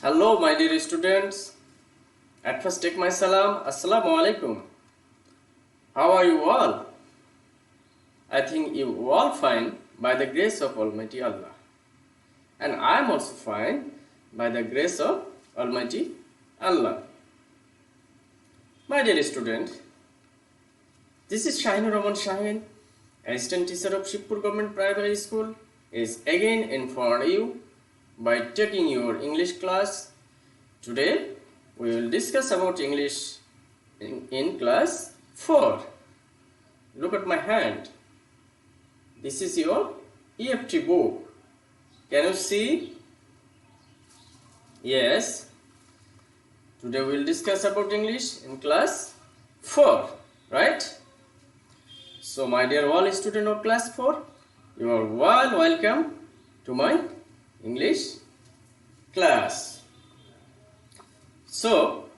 Hello, my dear students. At first, take my salam. Assalamu alaikum. How are you all? I think you all fine by the grace of Almighty Allah. And I am also fine by the grace of Almighty Allah. My dear student, this is Shahinur Rahman Shahin, assistant teacher of Shibpur Government Primary School, is again in for you by taking your English class. Today we will discuss about English in class 4. Look at my hand. This is your EFT book. Can you see? Yes. Today we will discuss about English in class 4, right? So my dear all students of class 4, you are all welcome to my English class. So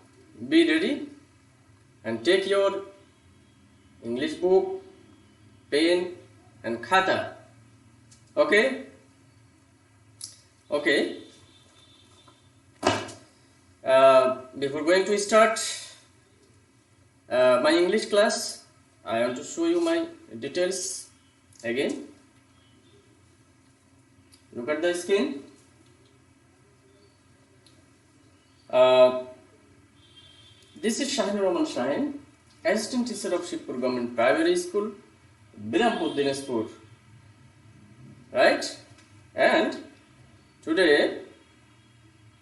be ready and take your English book, pen and khata. Okay? Okay. Before going to start my English class, I want to show you my details again. Look at the screen. This is Shahinur Rahman Shahin, assistant teacher of Shibpur Government Primary School, Birampur, Dinajpur. Right? And today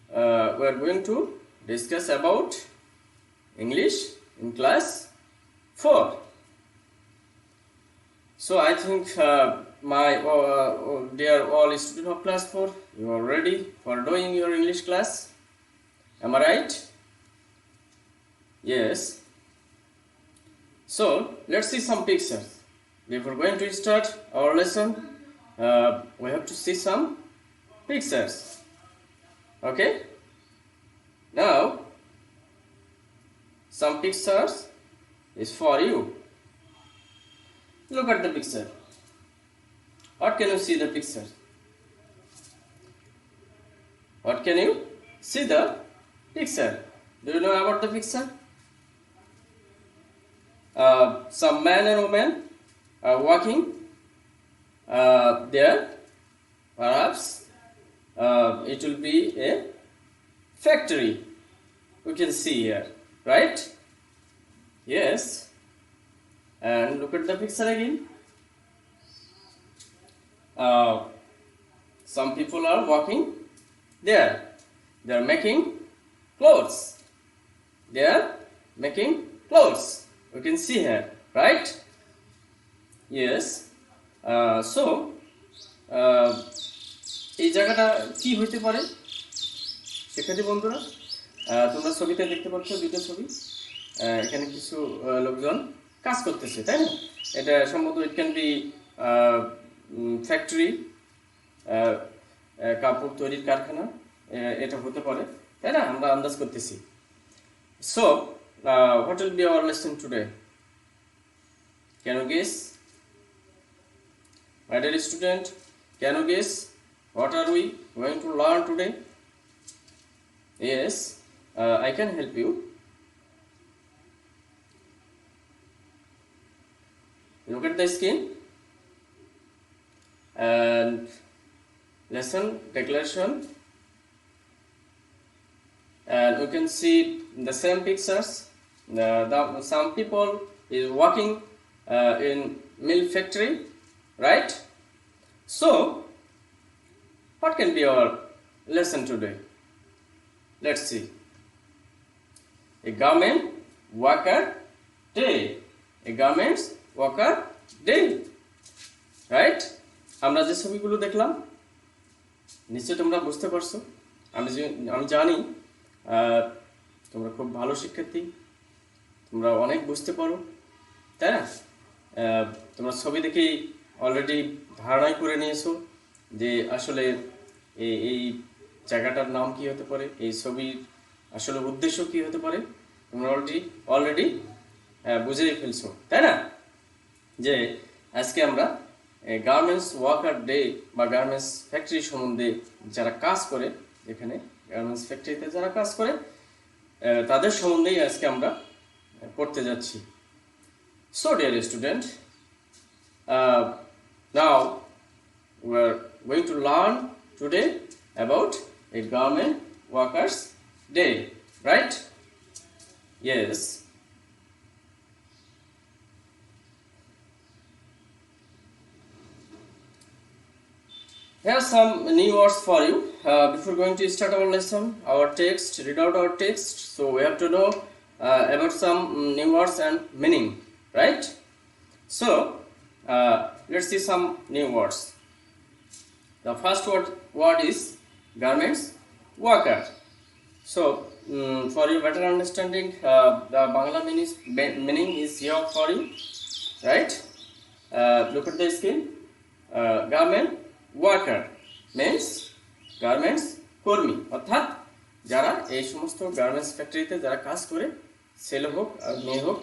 we are going to discuss about English in class 4. So I think my dear all students of class 4, you are ready for doing your English class. Am I right? Yes. So let's see some pictures. Before going to start our lesson, we have to see some pictures. Okay? Now, some pictures is for you. Look at the picture. What can you see the picture? What can you see the picture? Do you know about the picture? Some man and woman are walking there. Perhaps it will be a factory. We can see here, right? Yes. And look at the picture again. Some people are walking there. They are making clothes. They are making clothes. You can see here, right? Yes. So, এই জায়গাটা কি হতে পারে শিক্ষার্থী বন্ধুরা? তোমরা ছবিতে দেখতে পাচ্ছ দুটো ছবি। এখানে কিছু লোকজন কাজ করতেছে, তাই না? এটা সম্ভবত ইট ক্যান বি ফ্যাক্টরি, কাপড় তৈরির কারখানা, এটা হতে পারে, তাই না? আমরা আন্দাজ করতেছি। So, what will be our lesson today? Can you guess? My dear student, can you guess what are we going to learn today? Yes, I can help you. Look at the screen and lesson declaration, and you can see the same pictures. Some people is working in milk factory, right? So what can be our lesson today? Let's see. A garment worker day. A garments worker day, right? আমরা যে ছবিগুলো দেখলাম নিশ্চয়ই তোমরা বুঝতে পারছো। আমি জানি তোমরা খুব ভালো শিক্ষার্থী, তোমরা অনেক বুঝতে পারো, তাই না? তোমরা ছবি দেখেই অলরেডি ধারণাই করে নিয়েছো যে আসলে এই জায়গাটার নাম কি হতে পারে, এই ছবির আসলে উদ্দেশ্য কি হতে পারে, তোমরা অলরেডি বুঝেই ফেলছো, তাই না? যে আজকে আমরা গার্মেন্টস ওয়ার্কার ডে বা গার্মেন্টস ফ্যাক্টরি সম্বন্ধে যারা কাজ করে এখানে গার্মেন্টস ফ্যাক্টরিতে যারা কাজ করে তাদের সম্বন্ধেই আজকে আমরা পড়তে যাচ্ছি। So dear student, now we are going to learn today about a garment workers day, right? Yes. Here are some new words for you. Before going to start our lesson, our text, read out our text. So we have to know about some new words and meaning, right? So let's see some new words. The first word is garments worker. So for your better understanding, the Bangla meaning is here for you, right? Look at the screen. Garment worker means garments কর্মী, অর্থাৎ যারা এই সমস্ত garments ফ্যাক্টরিতে যারা কাজ করে, ছেলে হোক আর মেয়ে হোক,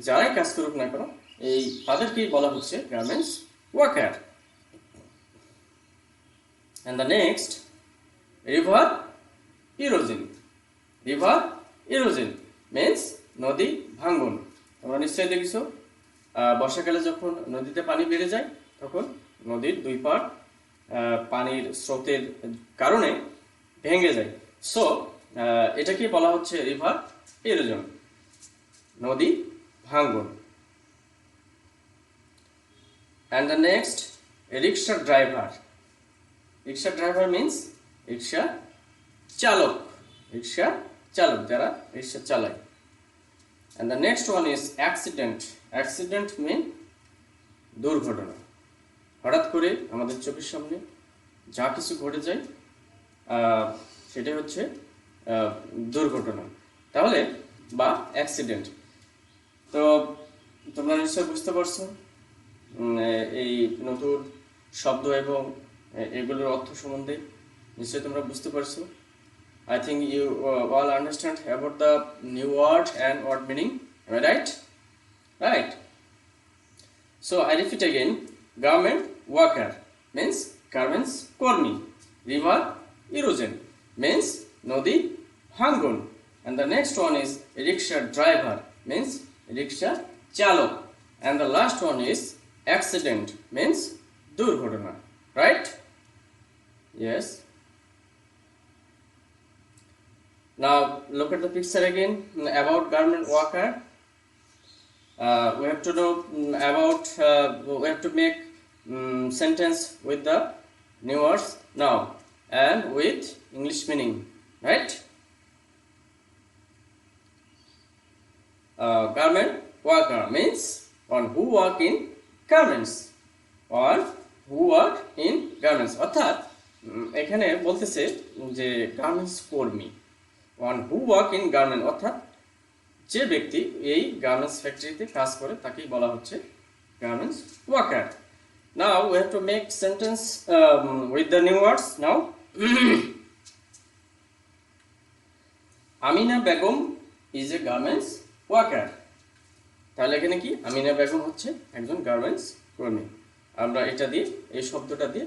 যারাই কাজ করুক না কেন, এই তাদেরকেই বলা হচ্ছে garments worker. And the next, river erosion. River erosion means নদী ভাঙ্গন। তোমরা নিশ্চয়ই দেখেছো বর্ষাকালে যখন নদীতে পানি বেড়ে যায় তখন নদীর দুই পাড় পানির স্রোতের কারণে ভেঙে যায়। সো এটাকে বলা হচ্ছে রিভার ইরোজন, নদী ভাঙ্গন। And the next, rickshaw driver. Rickshaw driver means রিক্সা চালক, রিক্সা চালক যারা রিক্সা চালায়। And the next one is accident. Accident mean দুর্ঘটনা। হঠাৎ করে আমাদের চোখের সামনে যা কিছু ঘটে যায় সেটাই হচ্ছে দুর্ঘটনা, তাহলে বা অ্যাক্সিডেন্ট। তো তোমরা নিশ্চয় বুঝতে পারছো এই নতুন শব্দ এবং এগুলোর অর্থ সম্বন্ধে নিশ্চয়ই তোমরা বুঝতে পারছো। I think you all understand about the new word and word meaning, am I right? Right. So I repeat again, garment worker means garments kormi, river erosion means nodi bhangon, and the next one is rickshaw driver means rickshaw chalok, and the last one is accident means durghotona, right? Yes. Now look at the picture again about garment worker. We have to know about we have to make sentence with the new words now and with English meaning, right? Garment worker means one who work in garments, or who work in garments, অর্থাৎ এখানে বলতেছে যে garments কর্মী, one who work in garment, অর্থাৎ যে ব্যক্তি এই garments ফ্যাক্টরিতে কাজ করে তাকেই বলা হচ্ছে garments worker. Now we have to make sentence with the new words now. Amina Begum is a garments worker. তাহলে এখানে কি আমিনা বেগম হচ্ছে একজন গার্মেন্টস কর্মী। আমরা এটা দিয়ে এই শব্দটা দিয়ে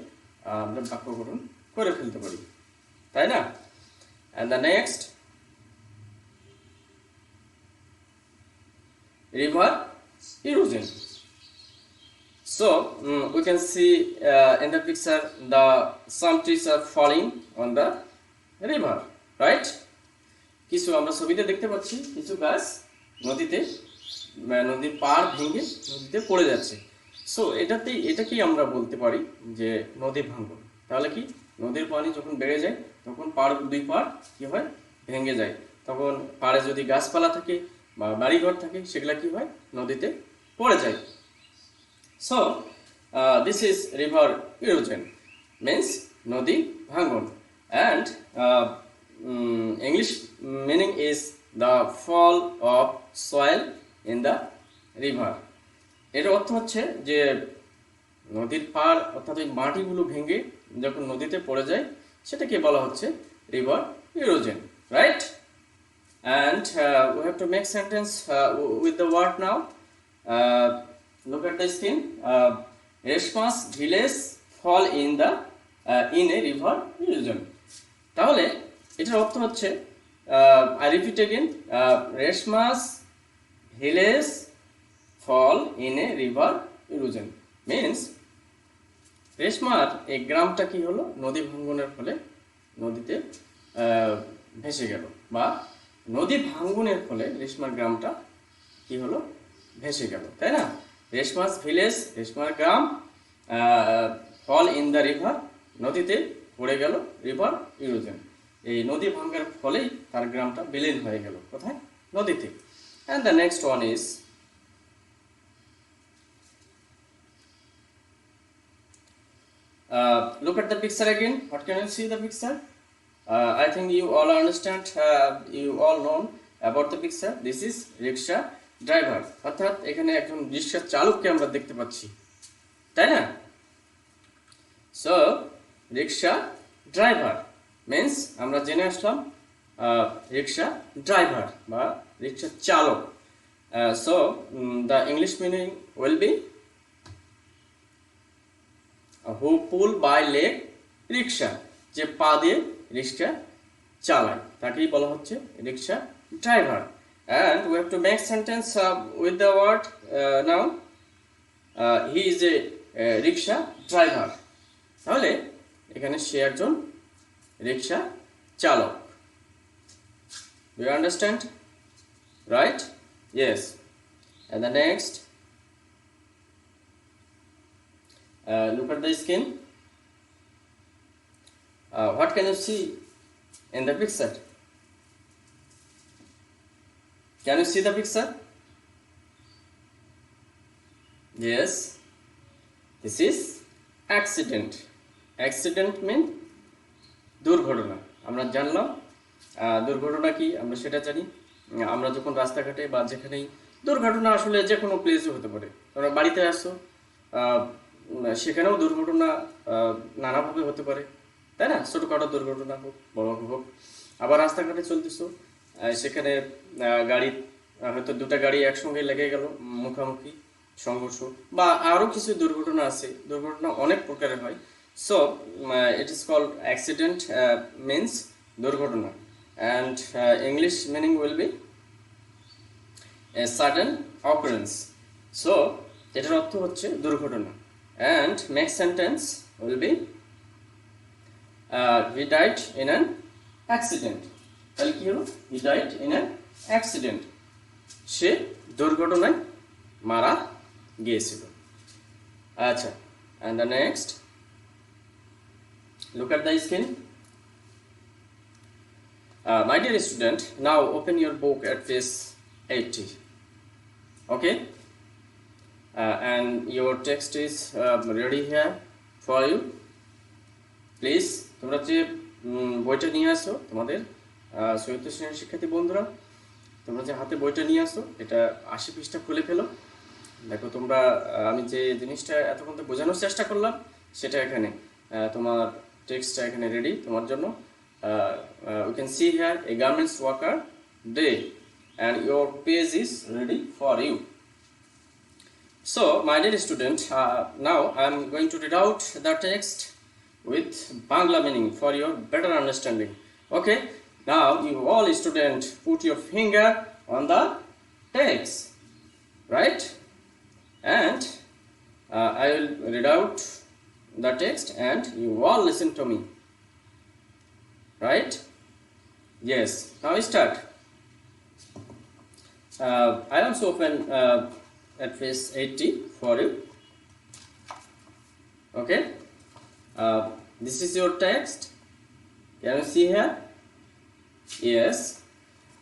আমরা বাক্য গঠন করে ফেলতে পারি, তাই না? And the next, river erosion. So we can see in the picture some trees are falling on the river, right? কিছু আমরা ছবিতে দেখতে পাচ্ছি কিছু গাছ নদীতে, নদীর পাড় ভেঙে নদীতে পড়ে যাচ্ছে। সো এটাকেই আমরা বলতে পারি যে নদী ভাঙ্গন। তাহলে কি নদীর পানি যখন বেড়ে যায় তখন দুই পাড় কি হয়, ভেঙে যায়। তখন পাড়ে যদি গাছপালা থাকে বা বাড়িঘর থাকে সেগুলা কি হয়, নদীতে পড়ে যায়। So this is river erosion means nodi bhangon, and English meaning is the fall of soil in the river. এর অর্থ হচ্ছে যে নদীর পাড় অর্থাৎ ওই মাটিগুলো ভেঙে যখন নদীতে পড়ে যায় সেটাকে বলা হচ্ছে river erosion, right? And we have to make sentence with the word now. Look at the screen. Reshma's village fall in a river erosion. তাহলে এটার অর্থ হচ্ছে I repeat again, Reshma's village fall in a river erosion means রেশমার এই গ্রামটা কি হলো নদী ভাঙ্গনের ফলে নদীতে ভেসে গেল, বা নদী ভাঙ্গনের ফলে রেশমার গ্রামটা কি হলো ভেসে গেল, তাই না? রেশমাস ভিলেজ, রেশমার গ্রাম, ফল ইন দ্য রিভার, নদীতে পড়ে গেল, রিভার ইরোশন, এই নদী ভাঙ্গার ফলেই তার গ্রামটা বিলীন হয়ে গেল, কোথায়? নদীতে। And the next one is look at the picture again. What can you see the picture? I think you all understand, you all know about the picture. This is rickshaw driver, অর্থাৎ এখানে একজন রিক্সা চালককে আমরা দেখতে পাচ্ছি, তাই না? So রিক্সা driver means আমরা জেনে আসলাম রিক্সা ড্রাইভার বা রিক্সা চালক। So the English meaning will be who pull by leg rickshaw, যে পা দিয়ে রিক্সা চালায় তাকেই বলা হচ্ছে rickshaw driver. And we have to make sentence with the word now he is a rickshaw driver, তাহলে এখানে সে একজন রিক্সা চালক। Do you understand? Right? Yes. And the next, look at the skin. What can you see in the picture? Can you see the picture? Yes. This is accident. Accident mean দুর্ঘটনা। আমরা জানলাম দুর্ঘটনা কি, আমরা সেটা জানি। আমরা যখন রাস্তাঘাটে বা যেখানেই দুর্ঘটনা, আসলে যে কোনো প্লেসে হতে পারে, তোমরা বাড়িতে আসো সেখানেও দুর্ঘটনা নানাভাবে হতে পারে, তাই না? ছোটোখাটো দুর্ঘটনা হোক, বড় হোক। আবার রাস্তাঘাটে চলতেছো, সেখানে গাড়ি হয়তো দুটা গাড়ি একসঙ্গে লেগে গেল, মুখোমুখি সংঘর্ষ, বা আরও কিছু দুর্ঘটনা আছে। দুর্ঘটনা অনেক প্রকারের হয়। So it is called accident means দুর্ঘটনা, and English meaning will be a sudden occurrence. সো এটার অর্থ হচ্ছে দুর্ঘটনা। And next sentence will be he died in an accident. তাহলে কি হলো? He died in an accident, সে দুর্ঘটনায় মারা গিয়েছিল। আচ্ছা, and the next, look at the skin. My dear student, now open your book at page 80. Okay, and your text is ready here for you. Please, তোমরা যে বইটা নিয়ে আসো, তোমাদের চতুর্থ শ্রেণীর শিক্ষার্থী বন্ধুরা, তোমরা যে হাতে বইটা নিয়ে আসো, এটা 80 পৃষ্ঠা খুলে ফেলো। দেখো তোমরা, আমি যে জিনিসটা এতক্ষণ তো বোঝানোর চেষ্টা করলাম সেটা এখানে তোমার টেক্সটটা এখানে রেডি তোমার জন্য। We can see here a garments worker day, and your page is ready for you. So my dear student, now I am going to read out the text with Bangla meaning for your better understanding. Okay, now you all student put your finger on the text, right? And I will read out the text and you all listen to me, right? Yes, now we start. I also open at page 80 for you. Okay, this is your text. Can you see here? Yes.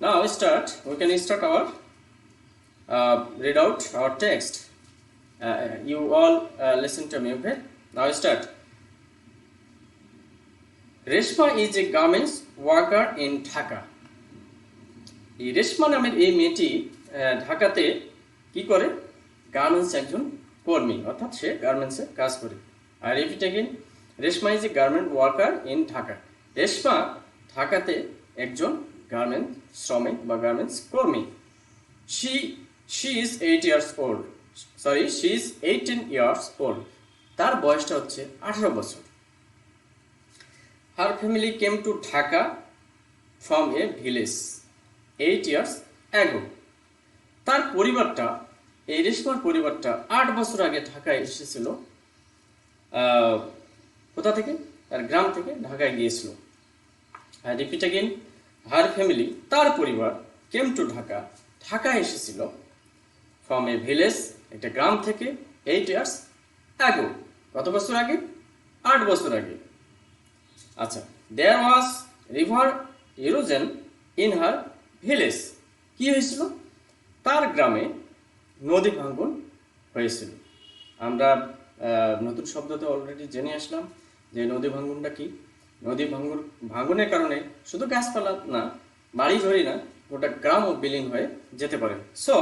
Now we start. We can start our read out our text. You all listen to me, okay? Now start. Reshma is a garments worker in Dhaka. এই রেশমা নামের এই মেয়েটি ঢাকাতে কি করে? Garments একজন কর্মী, অর্থাৎ সে গার্মেন্টসে কাজ করে। আর repeat again, Reshma is a garment worker in Dhaka. Reshma ঢাকাতে একজন গার্মেন্ট শ্রমিক বা গার্মেন্টস কর্মী। she is 8 years old. Sorry, she is 18 years old. তার বয়সটা হচ্ছে 18 বছর। Her family came to Dhaka from a village 8 years ago. তার পরিবারটা, এই রেশমার পরিবারটা 8 বছর আগে ঢাকায় এসেছিল। কোথা থেকে? তার গ্রাম থেকে ঢাকায় গিয়েছিল। I repeat again, her family, তার পরিবার, came to ঢাকা, ঢাকায় এসেছিল from a village, একটা গ্রাম থেকে 8 years ago, কত বছর আগে? 8 বছর আগে। আচ্ছা, there was river erosion in her village. কি হয়েছিল? তার গ্রামে নদী ভাঙ্গন হয়েছিল। আমরা নতুন শব্দতে অলরেডি জেনে আসলাম যে নদী ভাঙ্গনটা কি। নদী ভাঙ্গনের কারণে শুধু গাছপালা না, বাড়ি ঘরই না, গোটা গ্রামও বিলীন হয়ে যেতে পারে। সো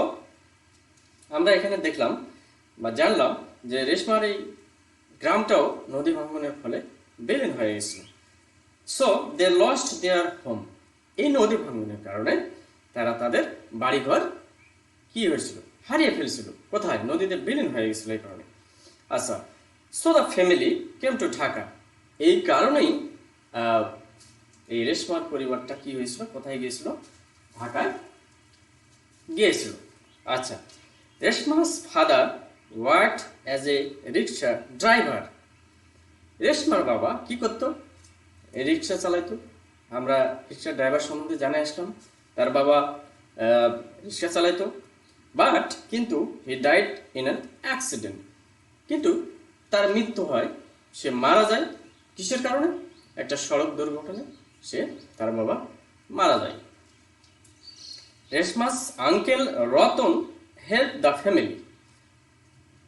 আমরা এখানে দেখলাম বা জানলাম যে রেশমার এই গ্রামটাও নদী ভাঙ্গনের ফলে বিলীন হয়ে গেছিল। So they lost their home. এই নদী ভাঙ্গনের কারণে তারা তাদের বাড়িঘর কি হয়েছিল? হারিয়ে ফেলছিল। কোথায়? নদীতে বিলীন হয়ে গেছিল এই কারণে। আচ্ছা, so the family came to Dhaka. এই কারণেই এই রেশমার পরিবারটা কি হয়েছিল? কোথায় গিয়েছিল? ঢাকায় গিয়েছিল। আচ্ছা, Reshma's father worked as a rickshaw driver. রেশমার বাবা কি করতো? রিক্সা চালাইতো। আমরা রিক্সা ড্রাইভার সম্বন্ধে জানে আসলাম। তার বাবা রিক্সা চালাইতো, বাট কিন্তু হি ডাইড ইন অ্যান অ্যাক্সিডেন্ট। কিন্তু তার মৃত্যু হয়, সে মারা যায়। কিসের কারণে? একটা সড়ক দুর্ঘটনায় তার বাবা মারা যায়। Reshma's uncle Ratan help the family.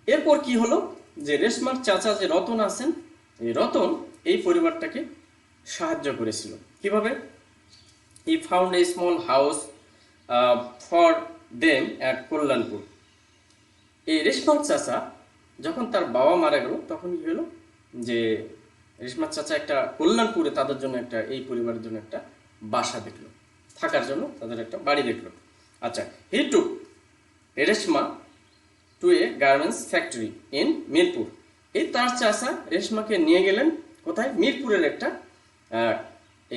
এরপর কি হলো? যে রেশমার চাচা যে রতন আছেন, এই রতন এই পরিবারটাকে সাহায্য করেছিল। কিভাবে? He found a small house for them at Kalyanpur. এই রেশমার চাচা যখন তার বাবা মারা গেল, তখন কি হলো যে রেশমার চাচা একটা কল্যাণপুরে তাদের জন্য একটা, এই পরিবারের জন্য একটা বাসা দেখলো, থাকার জন্য তাদের একটা বাড়ি দেখলো। আচ্ছা, he took Reshma to a garments factory in Mirpur. এই তার চাচা রেশমাকে নিয়ে গেলেন কোথায়? মিরপুরের একটা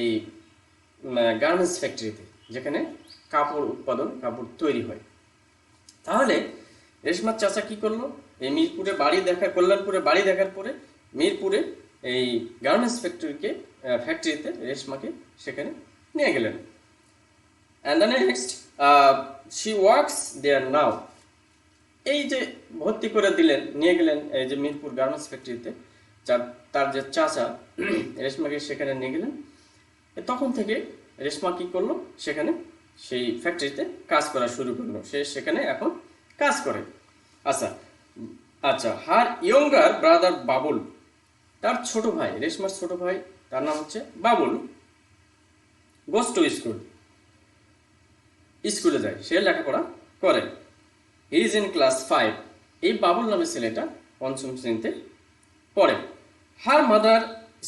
এই গার্মেন্টস ফ্যাক্টরিতে, যেখানে কাপড় উৎপাদন, কাপড় তৈরি হয়। তাহলে রেশমার চাচা কি করলো? এই মিরপুরে বাড়ি দেখা, কল্যাণপুরে বাড়ি দেখার পরে মিরপুরে এই গার্মেন্টস ফ্যাক্টরিতে রেশমাকে সেখানে নিয়ে গেলেন। And the next she works there now. এই যে ভর্তি করে দিলেন, নিয়ে গেলেন এই যে মিরপুর গার্মেন্টস ফ্যাক্টরিতে, তার যে চাচা রেশমাকে সেখানে নিয়ে গেলেন। তখন থেকে রেশমা কি করলো? সেখানে সেই ফ্যাক্টরিতে কাজ করা শুরু করলো। সে সেখানে এখন কাজ করে। আচ্ছা আচ্ছা, হার ইয়ঙ্গার ব্রাদার বাবুল, তার ছোট ভাই, রেশমার ছোট ভাই, তার নাম হচ্ছে বাবুল, গোস টু স্কুল, স্কুলে যায়, সে লেখাপড়া করে। He is in class 5। এই বাবুল নামের ছেলেটা 5ম শ্রেণীতে পড়ে। হার mother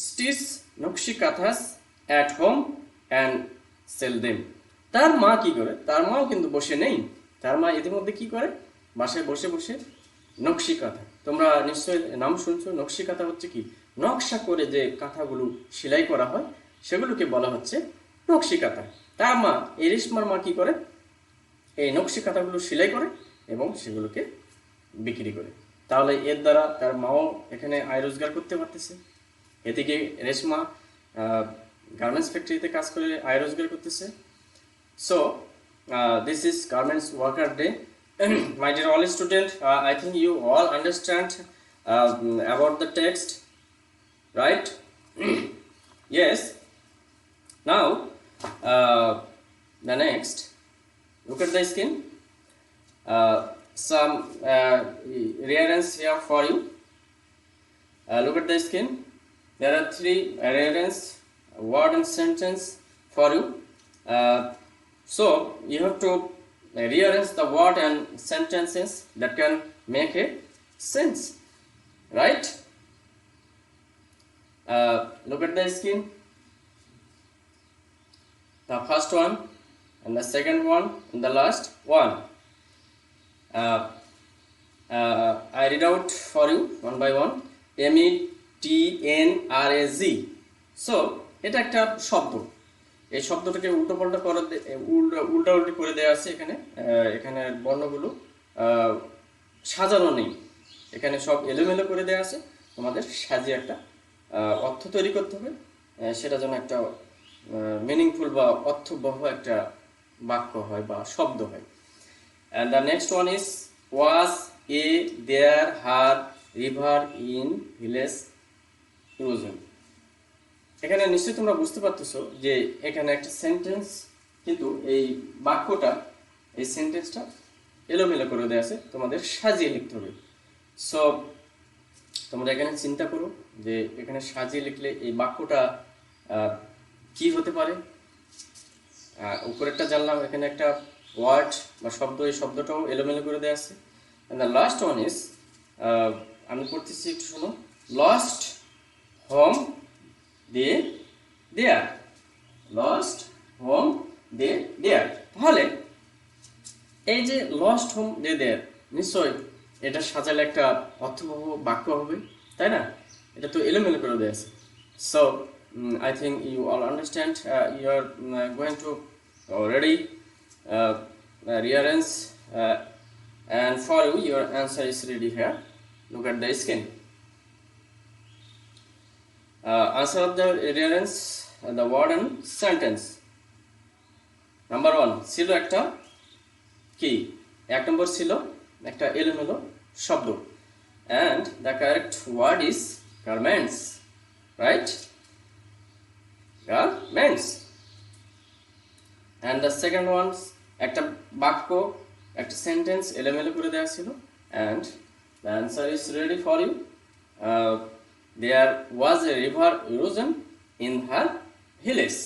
stitch nakshi kanthas at home and sell them. তার মা কি করে? তার মাও কিন্তু বসে নেই। তার মা ইতিমধ্যে কি করে? বাসায় বসে বসে নকশি কাঁথা, তোমরা নিশ্চয়ই নাম শুনছো। নকশি কাঁথা হচ্ছে কি? নকশা করে যে কাঁথাগুলো সেলাই করা হয়, সেগুলোকে বলা হচ্ছে নকশি কাঁথা। তার মা, এই রেশমার মা কি করে? এই নকশি কাঁথাগুলো সেলাই করে এবং সেগুলোকে বিক্রি করে। তাহলে এর দ্বারা তার মাও এখানে আয় রোজগার করতে পারতেছে। এদিকে রেশমা গার্মেন্টস ফ্যাক্টরিতে কাজ করে আয় রোজগার করতেছে। So this is Garments Worker Day. My dear all students, I think you all understand about the text, right? Yes. Now the next, look at the skin. Some reference here for you. Look at the skin. There are 3 reference word and sentence for you. So you have to rearrange the word and sentences that can make a sense, right? Look at the skin, the first one and the second one and the last one. I read out for you one by one. METNRAZ. So এটা একটা শব্দ, এই শব্দটাকে উল্টাউল্টি করে দেওয়া আছে এখানে। এখানে বর্ণগুলো সাজানো নেই, এখানে সব এলোমেলো করে দেওয়া আছে। তোমাদের সাজিয়ে একটা অর্থ তৈরি করতে হবে, সেটা যেন একটা মিনিংফুল বা অর্থবহ একটা বাক্য হয় বা শব্দ হয়। And the next one is was a there her river in village erosion. এখানে নিশ্চয়ই তোমরা বুঝতে পারতেছো যে এখানে একটা সেন্টেন্স, কিন্তু এই বাক্যটা, এই সেন্টেন্সটা এলোমেলো করে দেওয়া আছে, তোমাদের সাজিয়ে লিখতে হবে। সো তোমরা এখানে চিন্তা করো যে এখানে সাজিয়ে লিখলে এই বাক্যটা কি হতে পারে। উপরেরটা জানলাম, এখানে একটা ওয়ার্ড বা শব্দ, এই শব্দটাও এলোমেলো করে দেওয়া আছে। And the last one is, আমি পড়তেছি একটু শোনো, লস্ট হোম দে দেয়ার, লস্ট হোম দে দেয়ার। তাহলে এই যে লস্ট হোম দে দেয়ার, নিশ্চয় এটা সাজালে একটা অর্থবহ বাক্য হবে, তাই না? এটা তো এলোমেলো করে দেওয়া আছে। So I think you all understand. You are going to already rearrange, and for you your answer is ready here. Look at the screen. Answer of the rearrange the word and sentence. Number 1 ছিল একটা কি, এক নম্বর ছিল একটা এলোমেলো শব্দ, and the correct word is garments, right? Garments. And the second one, একটা বাক্য, একটা সেন্টেন্স এলোমেলো করে দেওয়া ছিল, and the answer is ready for you. There was a river erosion in her village,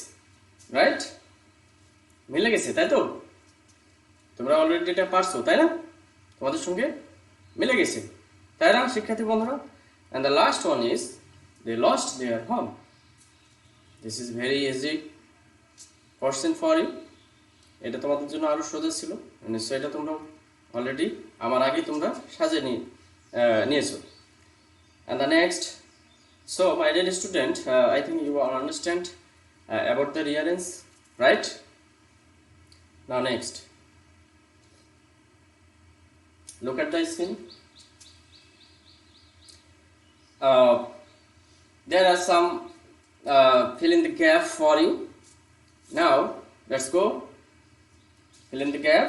right? মিলে গেছে, তাই তো? তোমরা অলরেডি এটা পারছো, তাই না? তোমাদের সঙ্গে মিলে গেছে, তাই না শিক্ষার্থী বন্ধুরা? And the last one is they lost their home. This is very easy question for you. এটা তোমাদের জন্য আরো সোজা ছিল, নিশ্চয়ই এটা তোমরা অলরেডি আমার আগে তোমরা সাজিয়ে নিয়েছো। And the next, so my dear student, I think you all understand about the rearrange, right? Now next, look at the screen. There are some fill in the gap for you. Now let's go fill in the gap.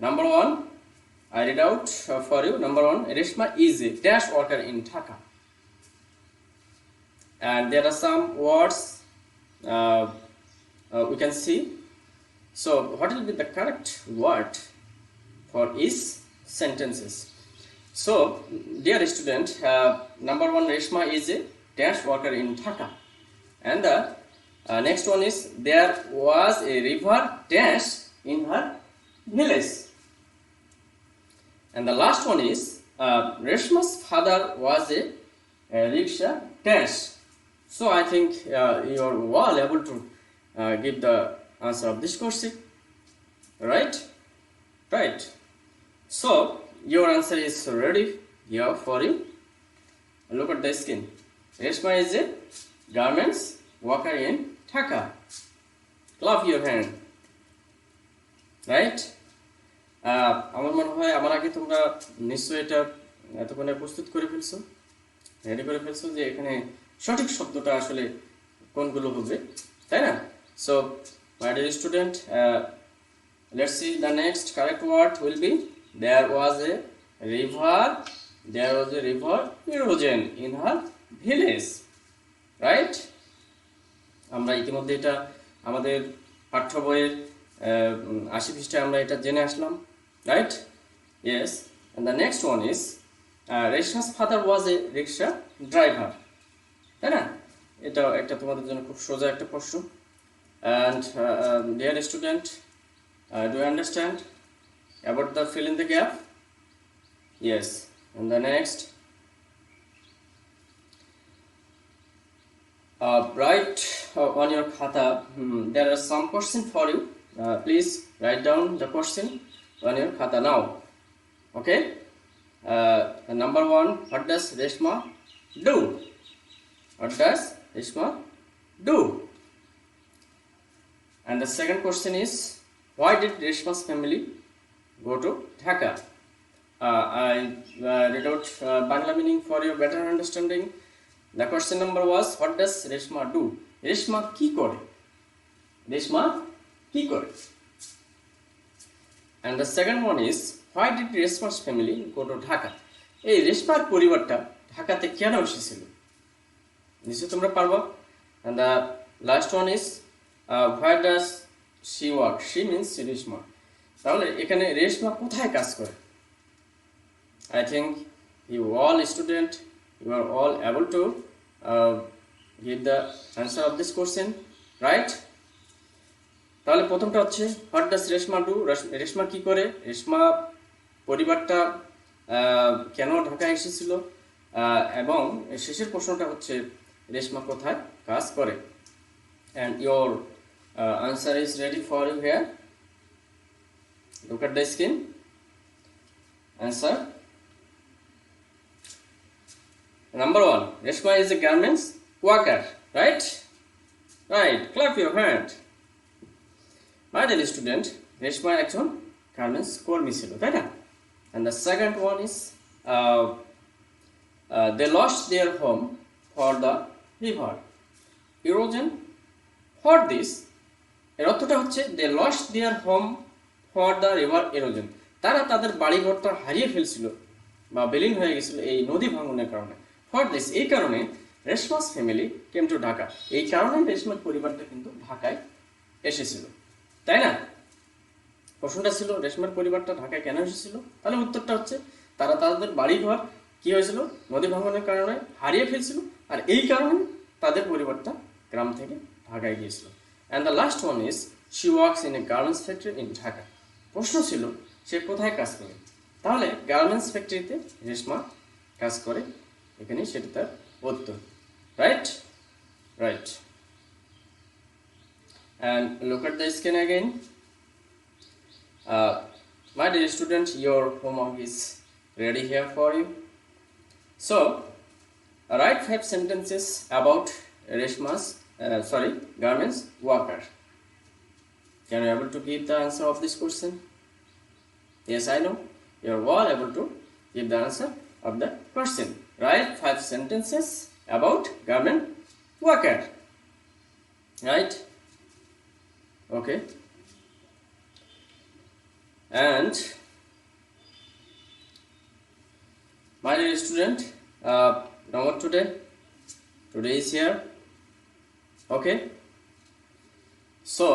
Number 1, I read out for you. Number 1, Reshma is a dash worker in Dhaka, and there are some words we can see. So what will be the correct word for each sentences? So dear student, number 1, Reshma is a dash worker in Dhaka, and the next one is there was a river dash in her village, and the last one is Reshma's father was a rickshaw dash. So I think you are well able to give the answer of this question, right? So your answer is ready here for you. Look at the screen. Reshma is a garments worker in Dhaka. Clap your hand, right? আমার মনে হয় আমার আগে তোমরা নিশ্চয়ই এটা এতক্ষণে প্রস্তুত করে ফেলছো, রেডি করে ফেলছো যে এখানে সঠিক শব্দটা আসলে কোনগুলো হবে, তাই না? So my dear student, let's see the next correct word will be there was a river erosion in her village, right? আমরা ইতিমধ্যে এটা আমাদের পাঠ্য বইয়ের 80 পৃষ্ঠায় আমরা এটা জেনে আসলাম, right? Yes. And the next one is Reshma's father was a rickshaw driver, তাই না? এটা একটা তোমাদের জন্য খুব সোজা একটা প্রশ্ন। And dear student, do you understand about the fill in the gap? Yes. And the next, write on your khata, there are some question for you. Please write down the question on your khata now. Okay. Number 1, what does Reshma do? What does Reshma do? And the second question is, why did Reshma's family go to Dhaka? I read out Bangla meaning for your better understanding. The question number was, what does Reshma do? Reshma ki kore? Reshma ki kore? And the second one is, why did Reshma's family go to Dhaka? এই রেশমার পরিবারটা ঢাকাতে কেন এসেছিল? নিশ্চয় তোমরা পারবা। And the last one is, where does she work? She means Reshma. তাহলে এখানে রেশমা কোথায় কাজ করে? I think you all student, you are all able to give the answer of this question, right? তাহলে প্রথমটা হচ্ছে, what does Reshma do? Reshma কি করে? রেশমা পরিবারটা কেন ঢাকায় এসেছিল? এবং শেষের প্রশ্নটা হচ্ছে, রেশমা কোথায় কাজ করে? And your answer is ready for you here. Look at the screen. Answer. Number 1, Reshma is a garments worker, right? Right, clap your hand. My dear student, Reshma একজন garments কর্মী ছিল, তাই না? And the second one is, they lost their home for the river erosion. For this, এর অর্থটা হচ্ছে, they lost their home for the river erosion. তারা তাদের বাড়িঘরটা হারিয়ে ফেলছিল বা বিলীন হয়ে গেছিল এই নদী ভাঙনের কারণে। For this, এই কারণে Reshma's family came to Dhaka. এই কারণে রেশমার পরিবারটা কিন্তু ঢাকায় এসেছিল, তাই না? প্রশ্নটা ছিল, রেশমার পরিবারটা ঢাকায় কেন এসেছিল? তাহলে উত্তরটা হচ্ছে, তারা তাদের বাড়িঘর কি হয়েছিল, নদী ভাঙনের কারণে হারিয়ে ফেলছিল, আর এই কারণে তাদের পরিবারটা গ্রাম থেকে ঢাকায় গিয়েছিল। And the last one is, she works in a garments factory in Dhaka. প্রশ্ন ছিল, সে কোথায় কাজ করে? তাহলে গার্মেন্টস ফ্যাক্টরিতে রেশমা কাজ করে, এখানে সেটা তার উত্তর, right? Right. And look at the screen again. My dear student, your homework is ready here for you. So, write 5 sentences about Reshma's garments worker. Can you able to give the answer of this question? Yes, I know. You are all able to give the answer of the question. Write 5 sentences about garment worker. Right? Okay. And my dear student, now what today is here. Okay, so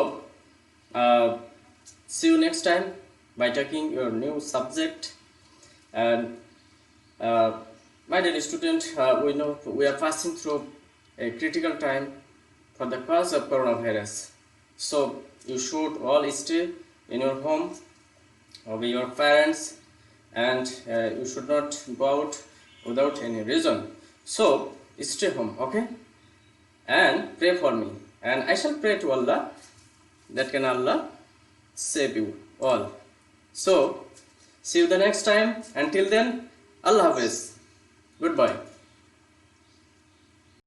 see you next time by taking your new subject. And my dear student, we know we are passing through a critical time for the cause of coronavirus, so you should all stay in your home or with your parents, and you should not go out without any reason. So stay home, okay? And pray for me, and I shall pray to Allah that can Allah save you all. So see you the next time. Until then, Allah Hafiz. Goodbye.